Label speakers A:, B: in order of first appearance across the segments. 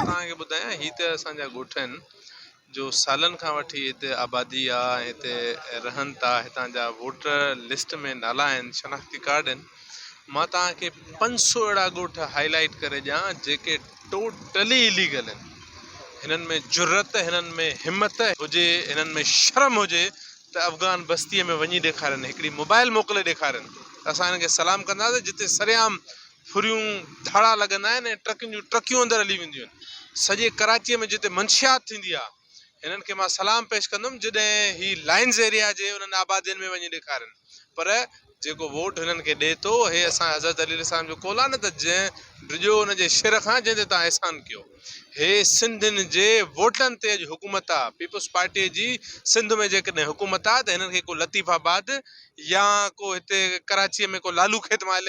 A: तव्हांखे ॿुधायां ही त असांजा ॻोठ आहिनि जो सालनि खां वठी हिते आबादी आहे, हिते रहनि था, हितां जा वोटर लिस्ट में नाला आहिनि, शनाख्ती कार्ड आहिनि। मां तव्हांखे 500 अहिड़ा ॻोठ हाईलाइट करे ॾियां जेके टोटली इलीगल आहिनि। हिननि में जुरत, हिननि में हिमत हुजे, हिननि में शर्म हुजे त अफ़गान बस्तीअ में वञी ॾेखारनि, हिकिड़ी मोबाइल मोकिले ॾेखारनि, असां हिनखे सलाम कंदासीं। जिते सरेआम फुरियूं धाड़ा लॻंदा आहिनि ऐं ट्रकियूं अंदरि हली वेंदियूं आहिनि, सॼे कराचीअ में जिते मंशियात थींदी आहे, हिननि खे मां सलाम पेश कंदुमि जॾहिं ही लाइन्स एरिया जे उन्हनि आबादियुनि में वञी ॾेखारनि। पर जेको वोट हिननि खे ॾिए थो, हे असां हज़रत अली इस्लाम जो कौल आहे न त जंहिं डिॼो हुनजे शिर खां जंहिंते तव्हां एहसान कयो। हे सिंधियुनि जे वोटनि ते अॼु हुकूमत आहे। पीपल्स पार्टीअ जी सिंध में जेकॾहिं हुकूमत आहे त हिननि खे को लतीफ़ाबाद या को हिते कराचीअ में को लालू खेत मां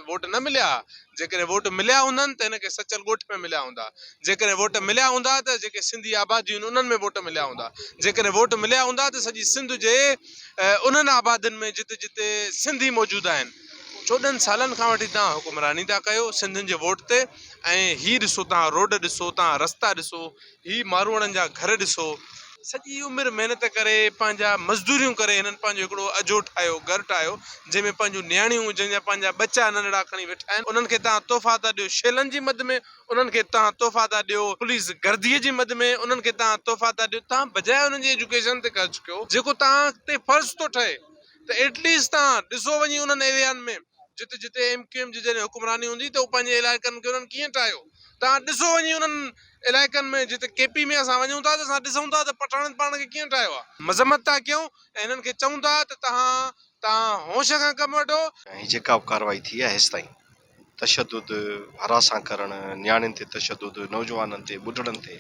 A: वोट न मिलिया। जेकॾहिं वोट मिलिया हूंदनि त हिनखे सचल ॻोठ में मिलिया हूंदा। जेकॾहिं वोट मिलिया हूंदा त जेके सिंधी आबादियूं आहिनि उन्हनि में वोट मिलिया हूंदा। जेकॾहिं वोट मिलिया हूंदा त सॼी सिंध जे उन्हनि आबादियुनि में जिते जिते सिंधी मौजूदु आहिनि। 14 सालनि खां वठी तव्हां हुकुमरानी था कयो सिंधियुनि जे वोट ते, ऐं हीअ ॾिसो, तव्हां रोड ॾिसो, तव्हां रस्ता ॾिसो, हीअ मारूअड़नि जा घर ॾिसो। सॼी उमिरि महिनत करे पंहिंजा मज़दूरियूं करे हिननि पंहिंजो हिकिड़ो अजो ठाहियो, घरु ठाहियो, जंहिंमें पंहिंजूं नियाणियूं, जंहिंजा पंहिंजा बच्चा नंढड़ा खणी वेठा आहिनि। उन्हनि खे तव्हां तोहफ़ा था ॾियो शेलनि जी मद में, उन्हनि खे तव्हां तोहफ़ा था ॾियो पुलिस गर्दीअ जी मद में, उन्हनि खे तव्हां तोहफ़ा था ॾियो। तव्हां बजाए उन्हनि जी एजुकेशन ते ख़र्चु कयो जेको तव्हां ते फर्ज़ थो ठहे। त एटलीस्ट तव्हां ॾिसो वञी उन्हनि एरियानि में जिते जिते MQM जी जॾहिं हुकुमरानी हूंदी त उहो पंहिंजे इलाइक़नि खे उन्हनि कीअं ठाहियो। तव्हां ॾिसो वञी उन्हनि इलाइक़नि में जिते KP में असां वञूं था त असां ॾिसूं था त पठाणनि पाण खे कीअं ठाहियो आहे। मज़म्मत था कयूं ऐं हिननि खे चऊं था त तव्हां होश खां कमु वठो।
B: ऐं जेका बि कार्रवाई थी आहे हेसि ताईं, तशदुद, हरासां करणु, नियाणियुनि ते तशदुद, नौजवाननि ते, ॿुढड़नि ते,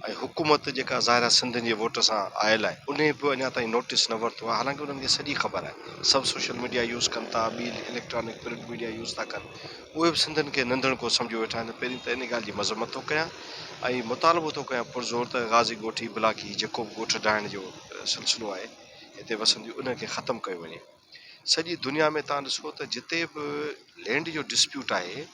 B: ऐं हुकूमत जेका ज़ाहिर सिंधियुनि जे वोट सां आयल आहे उन बि अञा ताईं नोटिस न वरितो आहे। हालांकि उन्हनि खे सॼी ख़बर आहे, सभु सोशल मीडिया यूज़ कनि था, ॿी इलेक्ट्रॉनिक प्रिंट मीडिया यूज़ था कनि, उहे बि सिंधियुनि खे नंढण को सम्झो वेठा आहिनि। पहिरीं त इन ॻाल्हि जी मज़म्मत थो कयां ऐं मुतालबो थो कयां पुरज़ोर त गाज़ी ॻोठी ब्लाकी जेको बि ॻोठ ढाइण जो सिलसिलो आहे हिते वसंदियूं उनखे ख़तमु कयो वञे। सॼी दुनिया में तव्हां ॾिसो त जिते बि लैंड जो डिस्प्यूट आहे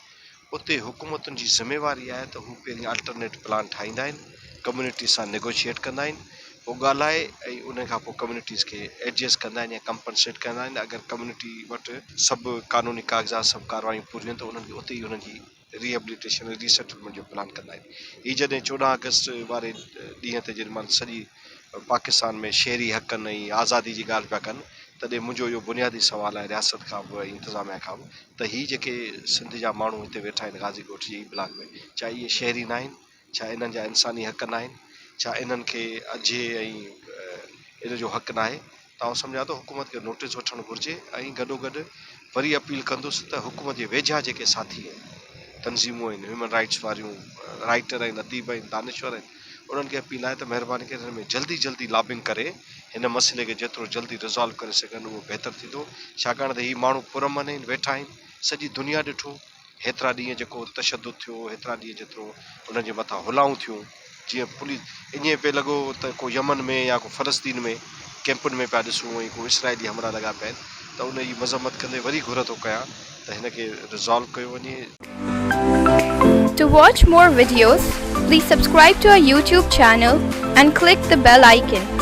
B: उते हुकूमतुनि जी ज़िमेवारी आहे त हू पहिरीं अल्टरनेट प्लान ठाहींदा आहिनि, कम्यूनिटी सां नेगोशिएट कंदा आहिनि, पोइ ॻाल्हाए ऐं उन खां पोइ कम्यूनिटीज़ खे एडजस्ट कंदा आहिनि या कंपनसेट कंदा आहिनि। अगरि कम्यूनिटी वटि सभु क़ानूनी कागज़ात, सभु कार्रवायूं पूरियूं आहिनि त उन्हनि खे उते ई उन्हनि जी रिहेबिलिटेशन, रीसेटलमेंट जो प्लान कंदा आहिनि। हीअ जॾहिं 14 अगस्त वारे ॾींहं ते जेॾी महिल सॼी पाकिस्तान में शहरी हक़नि ऐं आज़ादी जी ॻाल्हि पिया कनि, तॾहिं मुंहिंजो इहो बुनियादी सुवालु आहे रियासत खां बि, इंतिज़ामिया खां बि, त हीअ जेके सिंध जा माण्हू हिते वेठा आहिनि गाज़ी ॻोठ जी ब्लाक में, छा इहे शहरी न आहिनि? छा इन्हनि जा इंसानी हक़ न आहिनि? छा इन्हनि खे अझे ऐं इन जो हक़ न आहे? तव्हां सम्झा थो हुकूमत खे नोटिस वठणु घुरिजे। ऐं गॾोगॾु वरी अपील कंदुसि त हुकूमत जे वेझा जेके साथी आहिनि, तनज़ीमूं आहिनि, ह्यूमन राइट्स वारियूं, राइटर आहिनि, अदीब आहिनि, दानिश्वर आहिनि, उन्हनि खे अपील आहे त महिरबानी करे हिन में जल्दी जल्दी लॉबिंग करे हिन मसइले खे जेतिरो जल्दी रिज़ॉल्व करे सघनि उहो बहितरु थींदो। छाकाणि त हीअ माण्हू पुरमन आहिनि, वेठा आहिनि, सॼी दुनिया ॾिठो हेतिरा ॾींहं जेको तशदुद थियो, हेतिरा ॾींहं जेतिरो उन्हनि जे मथां हुलाऊं थियूं, जीअं पुलिस ईअं पिए लॻो त को यमन में या को फ़लस्तीन में कैंपुनि में पिया ॾिसूं ऐं को इसराइली हमला लॻा पिया आहिनि, त उन जी मज़म्मत कंदे वरी घुर थो कयां त हिनखे रिज़ॉल्व कयो वञे।
C: To watch more videos, please subscribe to our YouTube channel and click the bell icon.